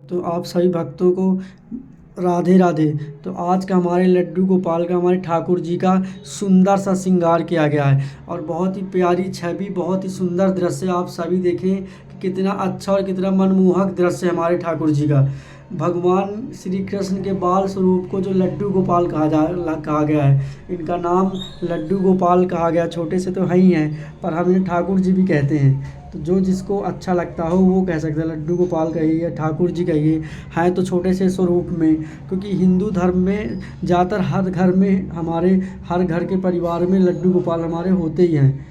तो आप सभी भक्तों को राधे राधे। तो आज का हमारे लड्डू गोपाल का, हमारे ठाकुर जी का सुंदर सा श्रृंगार किया गया है और बहुत ही प्यारी छवि, बहुत ही सुंदर दृश्य आप सभी देखें कि कितना अच्छा और कितना मनमोहक दृश्य है हमारे ठाकुर जी का। भगवान श्री कृष्ण के बाल स्वरूप को जो लड्डू गोपाल कहा गया है, इनका नाम लड्डू गोपाल कहा गया। छोटे से तो है ही हैं, पर हम इन्हें ठाकुर जी भी कहते हैं। तो जो जिसको अच्छा लगता हो वो कह सकते हैं, लड्डू गोपाल कहिए या ठाकुर जी कहिए, हैं तो छोटे से स्वरूप में। क्योंकि हिंदू धर्म में ज़्यादातर हर घर में, हमारे हर घर के परिवार में लड्डू गोपाल हमारे होते ही हैं,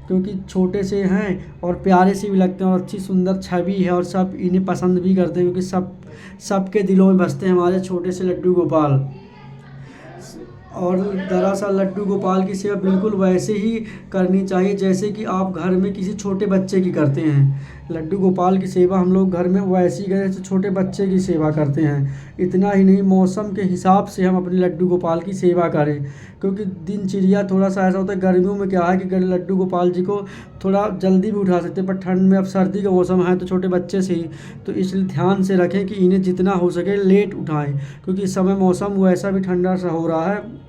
क्योंकि छोटे से हैं और प्यारे से भी लगते हैं और अच्छी सुंदर छवि है और सब इन्हें पसंद भी करते हैं, क्योंकि सबके दिलों में बसते हैं हमारे छोटे से लड्डू गोपाल। और दरअसल लड्डू गोपाल की सेवा बिल्कुल वैसे ही करनी चाहिए जैसे कि आप घर में किसी छोटे बच्चे की करते हैं। लड्डू गोपाल की सेवा हम लोग घर में वैसी करें जैसे छोटे बच्चे की सेवा करते हैं। इतना ही नहीं, मौसम के हिसाब से हम अपने लड्डू गोपाल की सेवा करें, क्योंकि दिनचर्या थोड़ा सा ऐसा होता है। गर्मियों में क्या है कि लड्डू गोपाल जी को थोड़ा जल्दी भी उठा सकते हैं, पर ठंड में, अब सर्दी का मौसम है तो छोटे बच्चे से ही, तो इसलिए ध्यान से रखें कि इन्हें जितना हो सके लेट उठाएं, क्योंकि इस समय मौसम वैसा भी ठंडा सा हो रहा है।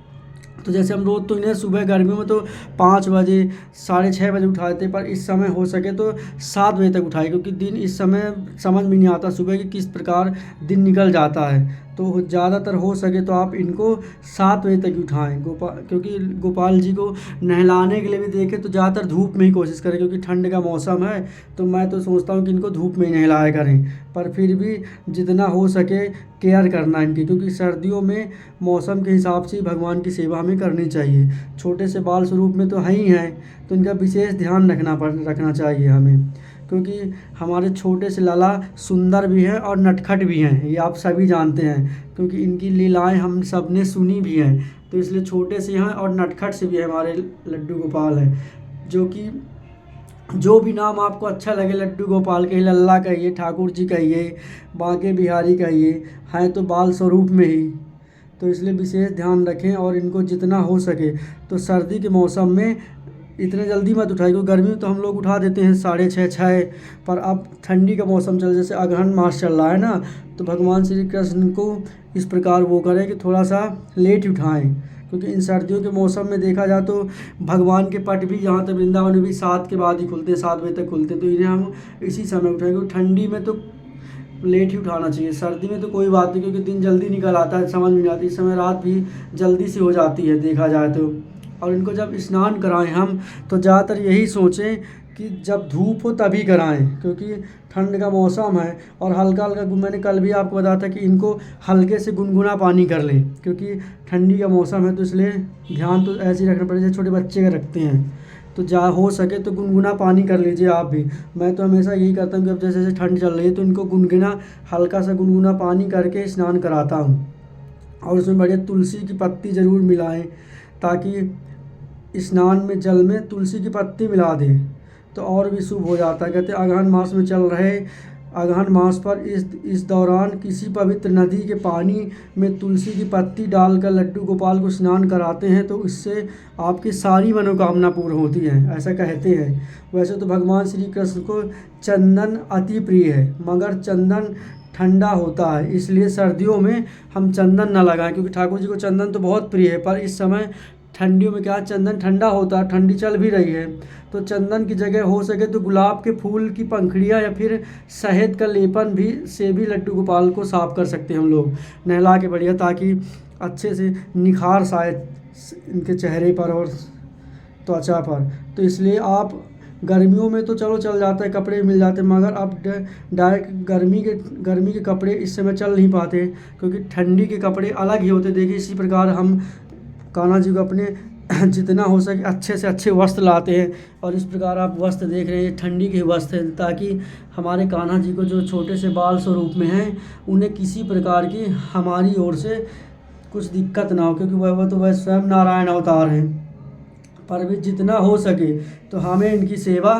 तो जैसे हम रोज़ तो इन्हें सुबह गर्मियों में तो 5 बजे, 6:30 बजे उठा देते, पर इस समय हो सके तो 7 बजे तक उठाएं, क्योंकि दिन इस समय समझ में नहीं आता सुबह कि किस प्रकार दिन निकल जाता है। तो ज़्यादातर हो सके तो आप इनको 7 बजे तक उठाएं। क्योंकि गोपाल जी को नहलाने के लिए भी देखें तो ज़्यादातर धूप में ही कोशिश करें, क्योंकि ठंड का मौसम है। तो मैं तो सोचता हूँ कि इनको धूप में ही नहलाया करें, पर फिर भी जितना हो सके केयर करना इनकी, क्योंकि सर्दियों में मौसम के हिसाब से भगवान की सेवा हमें करनी चाहिए। छोटे से बाल स्वरूप में तो है ही हैं, तो इनका विशेष ध्यान रखना चाहिए हमें, क्योंकि हमारे छोटे से लाला सुंदर भी हैं और नटखट भी हैं, ये आप सभी जानते हैं, क्योंकि इनकी लीलाएं हम सब ने सुनी भी हैं। तो इसलिए छोटे से हैं और नटखट से भी है हमारे लड्डू गोपाल हैं, जो कि जो भी नाम आपको अच्छा लगे, लड्डू गोपाल कहिए, लल्ला कहिए, ठाकुर जी कहिए, बांके बिहारी कहिए, हैं तो बाल स्वरूप में ही। तो इसलिए विशेष ध्यान रखें और इनको जितना हो सके तो सर्दी के मौसम में इतने जल्दी मत उठाइए, क्योंकि गर्मी में तो हम लोग उठा देते हैं 6:30 6, पर अब ठंडी का मौसम चल, जैसे अगहन मास चल रहा है ना, तो भगवान श्री कृष्ण को इस प्रकार वो करें कि थोड़ा सा लेट उठाएं। क्योंकि इन सर्दियों के मौसम में देखा जाए तो भगवान के पट भी यहाँ तक वृंदावन में भी 7 के बाद ही खुलते हैं, 7 बजे तक खुलते हैं, तो इन्हें हम इसी समय उठाएंगे। क्योंकि ठंडी में तो लेट ही उठाना चाहिए, सर्दी में तो कोई बात नहीं, क्योंकि दिन जल्दी निकल आता है, समझ में नहीं आती। इस समय रात भी जल्दी से हो जाती है देखा जाए तो। और इनको जब स्नान कराएं हम तो ज़्यादातर यही सोचें कि जब धूप हो तभी कराएं, क्योंकि ठंड का मौसम है। और हल्का हल्का, मैंने कल भी आपको बताया था कि इनको हल्के से गुनगुना पानी कर लें, क्योंकि ठंडी का मौसम है, तो इसलिए ध्यान तो ऐसे ही रखना पड़ेगा जैसे छोटे बच्चे का रखते हैं। तो जहाँ हो सके तो गुनगुना पानी कर लीजिए आप भी। मैं तो हमेशा यही करता हूँ कि अब जैसे जैसे ठंड चल रही है तो इनको गुनगुना, हल्का सा गुनगुना पानी करके स्नान कराता हूँ। और उसमें बढ़िया तुलसी की पत्ती ज़रूर मिलाएं, ताकि स्नान में जल में तुलसी की पत्ती मिला दें तो और भी शुभ हो जाता है। कहते हैं अगहन मास में चल रहे, अगहन मास पर इस दौरान किसी पवित्र नदी के पानी में तुलसी की पत्ती डालकर लड्डू गोपाल को स्नान कराते हैं तो इससे आपकी सारी मनोकामना पूर्ण होती है, ऐसा कहते हैं। वैसे तो भगवान श्री कृष्ण को चंदन अति प्रिय है, मगर चंदन ठंडा होता है, इसलिए सर्दियों में हम चंदन न लगाएं, क्योंकि ठाकुर जी को चंदन तो बहुत प्रिय है। पर इस समय ठंडियों में क्या, चंदन ठंडा होता है, ठंडी चल भी रही है, तो चंदन की जगह हो सके तो गुलाब के फूल की पंखुड़ियाँ या फिर शहद का लेपन भी से भी लड्डू गोपाल को साफ कर सकते हैं हम लोग नहला के बढ़िया, ताकि अच्छे से निखार सा आए इनके चेहरे पर और त्वचा पर। तो इसलिए आप गर्मियों में तो चलो चल जाता है, कपड़े मिल जाते हैं, मगर अब डायरेक्ट गर्मी के कपड़े इस समय चल नहीं पाते, क्योंकि ठंडी के कपड़े अलग ही होते। देखिए इसी प्रकार हम कान्हा जी को अपने जितना हो सके अच्छे से अच्छे वस्त्र लाते हैं, और इस प्रकार आप वस्त्र देख रहे हैं, ये ठंडी के वस्त्र हैं, ताकि हमारे कान्हा जी को जो छोटे से बाल स्वरूप में हैं उन्हें किसी प्रकार की हमारी ओर से कुछ दिक्कत ना हो, क्योंकि वह तो वह स्वयं नारायण अवतार हैं। पर भी जितना हो सके तो हमें इनकी सेवा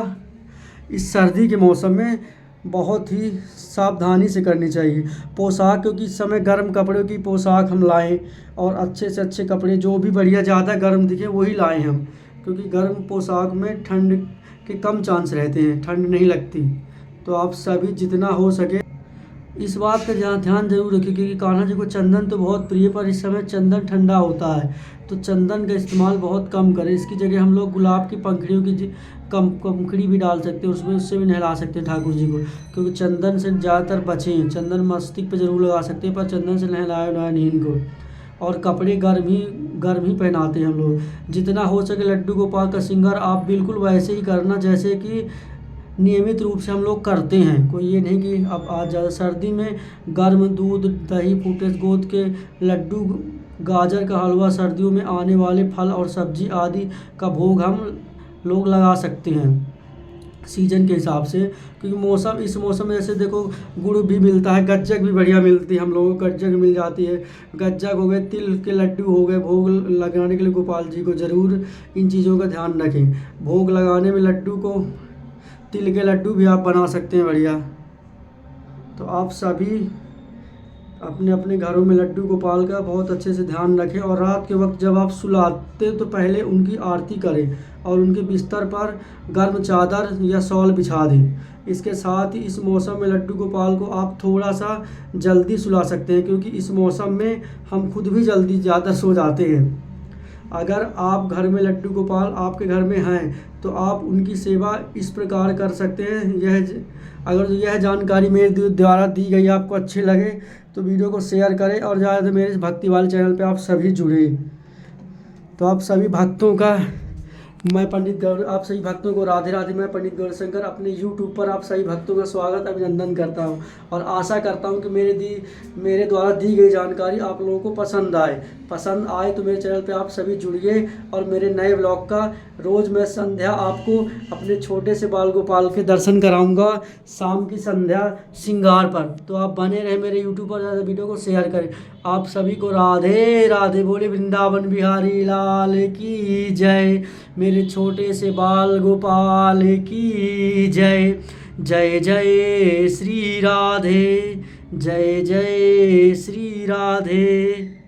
इस सर्दी के मौसम में बहुत ही सावधानी से करनी चाहिए। पोशाक, क्योंकि इस समय गर्म कपड़ों की पोशाक हम लाएं, और अच्छे से अच्छे कपड़े जो भी बढ़िया ज़्यादा गर्म दिखे वही लाएं हम, क्योंकि गर्म पोशाक में ठंड के कम चांस रहते हैं, ठंड नहीं लगती। तो आप सभी जितना हो सके इस बात का ध्यान ज़रूर रखिए, क्योंकि कान्हा जी को चंदन तो बहुत प्रिय, पर इस समय चंदन ठंडा होता है, तो चंदन का इस्तेमाल बहुत कम करें। इसकी जगह हम लोग गुलाब की पंखुड़ियों की पंखुड़ी भी डाल सकते हैं उसमें, उससे भी नहला सकते हैं ठाकुर जी को, क्योंकि चंदन से ज़्यादातर बचें। चंदन मस्तक पे ज़रूर लगा सकते हैं, पर चंदन से नहलाया उहलाया नहीं इनको। और कपड़े गर्म ही पहनाते हैं हम लोग। जितना हो सके लड्डू गोपाल का श्रृंगार आप बिल्कुल वैसे ही करना जैसे कि नियमित रूप से हम लोग करते हैं। कोई ये नहीं कि अब आज ज़्यादा सर्दी में गर्म दूध, दही, फूटे गोंद के लड्डू, गाजर का हलवा, सर्दियों में आने वाले फल और सब्जी आदि का भोग हम लोग लगा सकते हैं सीजन के हिसाब से। क्योंकि इस मौसम में जैसे देखो गुड़ भी मिलता है, गज्जक भी बढ़िया मिलती है, हम लोगों को गज्जक मिल जाती है। गज्जक हो गए, तिल के लड्डू हो गए, भोग लगाने के लिए गोपाल जी को ज़रूर इन चीज़ों का ध्यान रखें। भोग लगाने में लड्डू को, तिल के लड्डू भी आप बना सकते हैं बढ़िया। तो आप सभी अपने अपने घरों में लड्डू गोपाल का बहुत अच्छे से ध्यान रखें, और रात के वक्त जब आप सुलाते तो पहले उनकी आरती करें और उनके बिस्तर पर गर्म चादर या शॉल बिछा दें। इसके साथ ही इस मौसम में लड्डू गोपाल को आप थोड़ा सा जल्दी सुला सकते हैं, क्योंकि इस मौसम में हम खुद भी जल्दी ज़्यादा सो जाते हैं। अगर आप घर में लड्डू गोपाल आपके घर में हैं तो आप उनकी सेवा इस प्रकार कर सकते हैं। अगर यह जानकारी मेरे द्वारा दी गई आपको अच्छी लगे तो वीडियो को शेयर करें, और ज़्यादा मेरे भक्ति वाले चैनल पे आप सभी जुड़े। तो आप सभी भक्तों का आप सभी भक्तों को राधे राधे। मैं पंडित गौरशंकर अपने यूट्यूब पर आप सभी भक्तों का स्वागत अभिनंदन करता हूं, और आशा करता हूं कि मेरे द्वारा दी गई जानकारी आप लोगों को पसंद आए तो मेरे चैनल पे आप सभी जुड़िए। और मेरे नए ब्लॉग का रोज़ मैं संध्या आपको अपने छोटे से बाल गोपाल के दर्शन कराऊंगा, शाम की संध्या श्रृंगार पर। तो आप बने रहे मेरे यूट्यूब पर, ज़्यादा वीडियो को शेयर करें। आप सभी को राधे राधे। बोले वृंदावन बिहारी लाल की जय, मेरे छोटे से बाल गोपाल की जय। जय जय श्री राधे, जय जय श्री राधे।